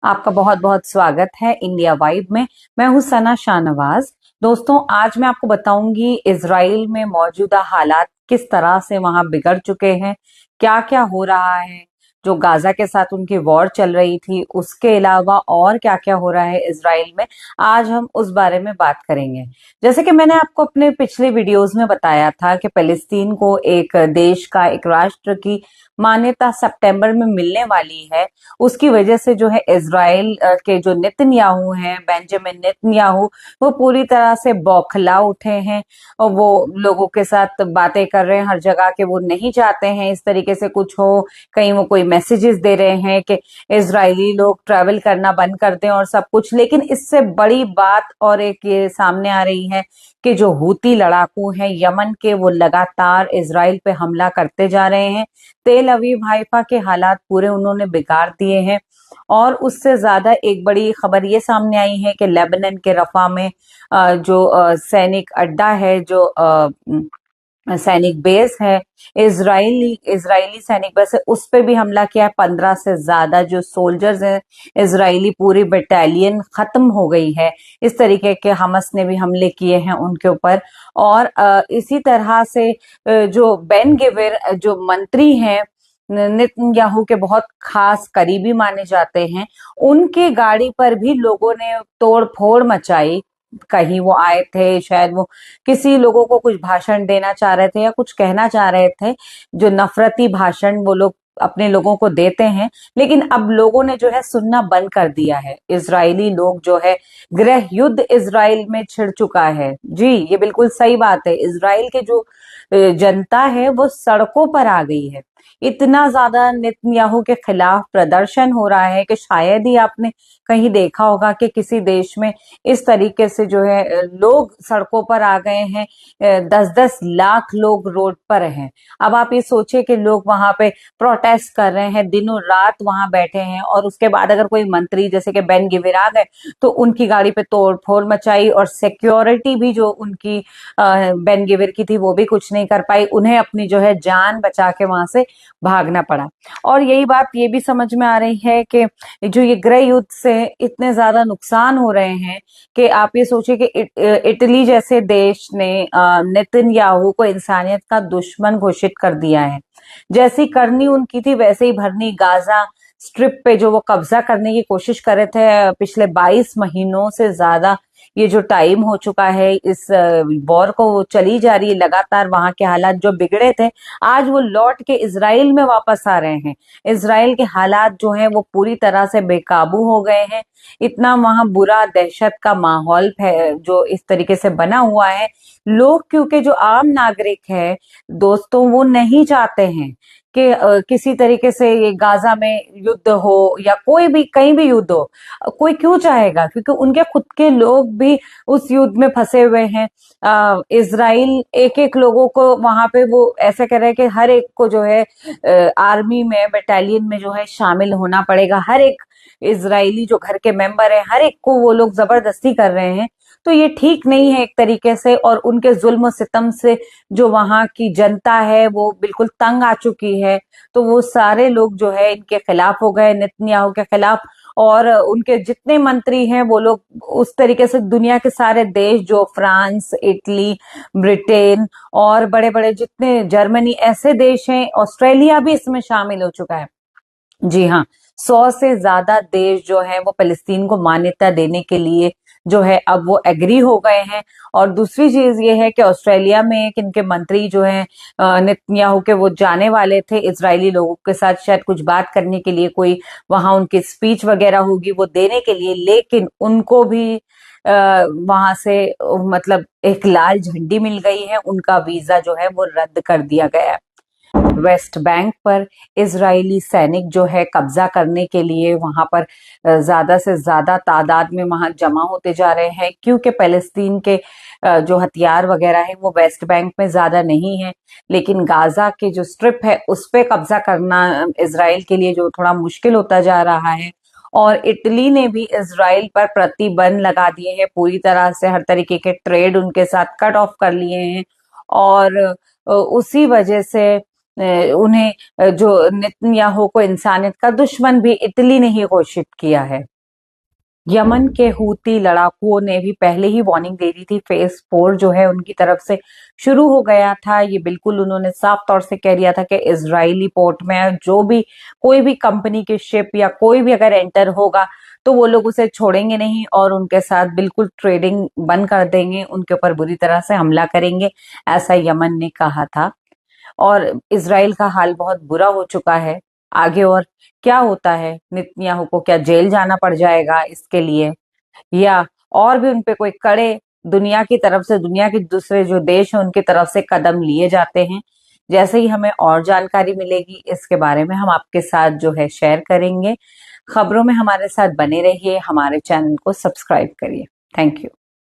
आपका बहुत बहुत स्वागत है इंडिया वाइब में। मैं हूं सना शाहनवाज। दोस्तों, आज मैं आपको बताऊंगी इजराइल में मौजूदा हालात किस तरह से वहां बिगड़ चुके हैं, क्या क्या हो रहा है। जो गाजा के साथ उनकी वॉर चल रही थी, उसके अलावा और क्या क्या हो रहा है इजराइल में, आज हम उस बारे में बात करेंगे। जैसे कि मैंने आपको अपने पिछले वीडियोस में बताया था कि फिलिस्तीन को एक देश का, एक राष्ट्र की मान्यता सितंबर में मिलने वाली है। उसकी वजह से जो है इजराइल के जो नेतन्याहू हैं, बेंजामिन नेतन्याहू, वो पूरी तरह से बौखला उठे हैं और वो लोगों के साथ बातें कर रहे हैं हर जगह के वो नहीं चाहते हैं इस तरीके से कुछ हो। कहीं वो कोई मैसेजेस दे रहे हैं कि इजरायली लोग ट्रैवल करना बंद कर दें और सब कुछ। लेकिन इससे बड़ी बात और एक ये सामने आ रही है कि जो हूती लड़ाकू हैं यमन के, वो लगातार इजराइल पे हमला करते जा रहे हैं। तेल अवीव हाइफा के हालात पूरे उन्होंने बिगाड़ दिए हैं। और उससे ज्यादा एक बड़ी खबर ये सामने आई है कि लेबनान के रफा में जो सैनिक अड्डा है, जो सैनिक बेस है, इजरायली इजरायली सैनिक बेस है, उस पे भी हमला किया है। 15 से ज्यादा जो सोल्जर्स हैं इजरायली, पूरी बटालियन खत्म हो गई है। इस तरीके के हमस ने भी हमले किए हैं उनके ऊपर। और इसी तरह से जो बेन गिविर, जो मंत्री हैं, नेतन्याहू के बहुत खास करीबी माने जाते हैं, उनकी गाड़ी पर भी लोगों ने तोड़ फोड़ मचाई। कहीं वो आए थे, शायद वो किसी लोगों को कुछ भाषण देना चाह रहे थे या कुछ कहना चाह रहे थे, जो नफरती भाषण वो लोग अपने लोगों को देते हैं। लेकिन अब लोगों ने जो है सुनना बंद कर दिया है। इजरायली लोग जो है, गृह युद्ध इजराइल में छिड़ चुका है। जी, ये बिल्कुल सही बात है। इजराइल के जो जनता है वो सड़कों पर आ गई है। इतना ज्यादा नेतन्याहू के खिलाफ प्रदर्शन हो रहा है कि शायद ही आपने कहीं देखा होगा कि किसी देश में इस तरीके से जो है लोग सड़कों पर आ गए हैं। 10-10 लाख लोग रोड पर हैं। अब आप ये सोचिए कि लोग वहां पे प्रोटेस्ट कर रहे हैं, दिनों रात वहां बैठे हैं, और उसके बाद अगर कोई मंत्री जैसे कि बेन गिविर आ गए तो उनकी गाड़ी पे तोड़ फोड़ मचाई। और सिक्योरिटी भी जो उनकी बेन गिविर की थी वो भी कुछ नहीं कर पाई। उन्हें अपनी जो है जान बचा के वहां से भागना पड़ा। और यही बात ये भी समझ में आ रही है कि जो ये गृह युद्ध से इतने ज्यादा नुकसान हो रहे हैं कि आप ये सोचिए कि इटली जैसे देश ने नेतन्याहू को इंसानियत का दुश्मन घोषित कर दिया है। जैसी करनी उनकी थी वैसे ही भरनी। गाजा स्ट्रिप पे जो वो कब्जा करने की कोशिश कर रहे थे पिछले 22 महीनों से ज्यादा, ये जो टाइम हो चुका है इस वॉर को, वो चली जा रही है लगातार। वहां के हालात जो बिगड़े थे, आज वो लौट के इजराइल में वापस आ रहे हैं। इजराइल के हालात जो हैं वो पूरी तरह से बेकाबू हो गए हैं। इतना वहां बुरा, दहशत का माहौल है जो इस तरीके से बना हुआ है। लोग, क्योंकि जो आम नागरिक है दोस्तों, वो नहीं चाहते हैं कि किसी तरीके से ये गाजा में युद्ध हो या कोई भी कहीं भी युद्ध हो। कोई क्यों चाहेगा, क्योंकि उनके खुद के लोग भी उस युद्ध में फंसे हुए हैं। इजराइल एक एक लोगों को वहां पे वो ऐसे कह रहे हैं कि हर एक को जो है आर्मी में, बटालियन में जो है शामिल होना पड़ेगा। हर एक इजरायली जो घर के मेंबर है, हर एक को वो लोग जबरदस्ती कर रहे हैं। तो ये ठीक नहीं है एक तरीके से। और उनके जुल्म सितम से जो वहां की जनता है वो बिल्कुल तंग आ चुकी है। तो वो सारे लोग जो है इनके खिलाफ हो गए, नेतन्याहू के खिलाफ। और उनके जितने मंत्री हैं वो लोग उस तरीके से, दुनिया के सारे देश जो फ्रांस, इटली, ब्रिटेन और बड़े बड़े जितने, जर्मनी, ऐसे देश हैं, ऑस्ट्रेलिया भी इसमें शामिल हो चुका है। जी हाँ, 100 से ज्यादा देश जो है वो फिलिस्तीन को मान्यता देने के लिए जो है अब वो एग्री हो गए हैं। और दूसरी चीज ये है कि ऑस्ट्रेलिया में एक इनके मंत्री जो है नेतन्याहू के, वो जाने वाले थे इजरायली लोगों के साथ शायद कुछ बात करने के लिए, कोई वहां उनकी स्पीच वगैरह होगी वो देने के लिए। लेकिन उनको भी वहां से मतलब एक लाल झंडी मिल गई है, उनका वीजा जो है वो रद्द कर दिया गया है। वेस्ट बैंक पर इजरायली सैनिक जो है कब्जा करने के लिए वहां पर ज्यादा से ज्यादा तादाद में वहां जमा होते जा रहे हैं, क्योंकि पैलेस्तीन के जो हथियार वगैरह है वो वेस्ट बैंक में ज्यादा नहीं है। लेकिन गाजा के जो स्ट्रिप है उस पे कब्जा करना इजराइल के लिए जो थोड़ा मुश्किल होता जा रहा है। और इटली ने भी इजराइल पर प्रतिबंध लगा दिए हैं पूरी तरह से, हर तरीके के ट्रेड उनके साथ कट ऑफ कर लिए हैं। और उसी वजह से उन्हें जो नेतन्याहू को इंसानियत का दुश्मन भी इटली ने ही घोषित किया है। यमन के हूती लड़ाकुओं ने भी पहले ही वार्निंग दे दी थी। फेज 4 जो है उनकी तरफ से शुरू हो गया था। ये बिल्कुल उन्होंने साफ तौर से कह दिया था कि इजरायली पोर्ट में जो भी कोई भी कंपनी की शिप या कोई भी अगर एंटर होगा तो वो लोग उसे छोड़ेंगे नहीं और उनके साथ बिल्कुल ट्रेडिंग बंद कर देंगे, उनके ऊपर बुरी तरह से हमला करेंगे, ऐसा यमन ने कहा था। और इजराइल का हाल बहुत बुरा हो चुका है। आगे और क्या होता है, नेतन्याहू को क्या जेल जाना पड़ जाएगा इसके लिए, या और भी उनपे कोई कड़े दुनिया की तरफ से, दुनिया के दूसरे जो देश हैं उनकी तरफ से कदम लिए जाते हैं। जैसे ही हमें और जानकारी मिलेगी इसके बारे में हम आपके साथ जो है शेयर करेंगे। खबरों में हमारे साथ बने रहिए, हमारे चैनल को सब्सक्राइब करिए। Thank you.